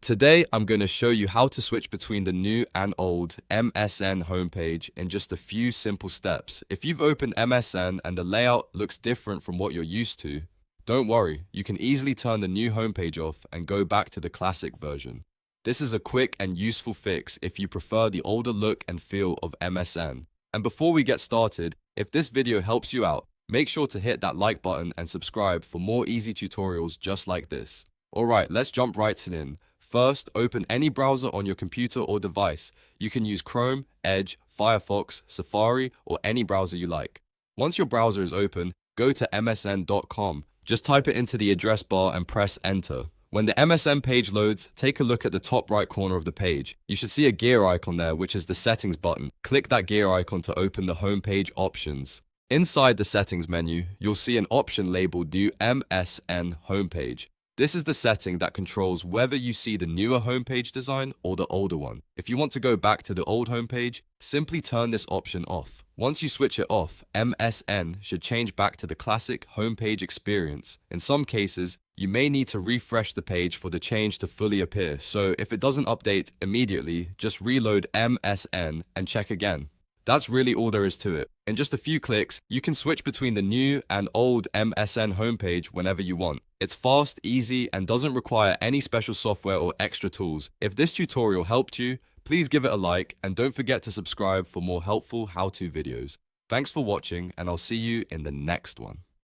Today, I'm going to show you how to switch between the new and old MSN homepage in just a few simple steps. If you've opened MSN and the layout looks different from what you're used to, don't worry, you can easily turn the new homepage off and go back to the classic version. This is a quick and useful fix if you prefer the older look and feel of MSN. And before we get started, if this video helps you out, make sure to hit that like button and subscribe for more easy tutorials just like this. Alright, let's jump right in. First, open any browser on your computer or device. You can use Chrome, Edge, Firefox, Safari, or any browser you like. Once your browser is open, go to msn.com. Just type it into the address bar and press enter. When the MSN page loads, take a look at the top right corner of the page. You should see a gear icon there, which is the settings button. Click that gear icon to open the homepage options. Inside the settings menu, you'll see an option labeled New MSN Homepage. This is the setting that controls whether you see the newer homepage design or the older one. If you want to go back to the old homepage, simply turn this option off. Once you switch it off, MSN should change back to the classic homepage experience. In some cases, you may need to refresh the page for the change to fully appear, so if it doesn't update immediately, just reload MSN and check again. That's really all there is to it. In just a few clicks, you can switch between the new and old MSN homepage whenever you want. It's fast, easy, and doesn't require any special software or extra tools. If this tutorial helped you, please give it a like and don't forget to subscribe for more helpful how-to videos. Thanks for watching, and I'll see you in the next one.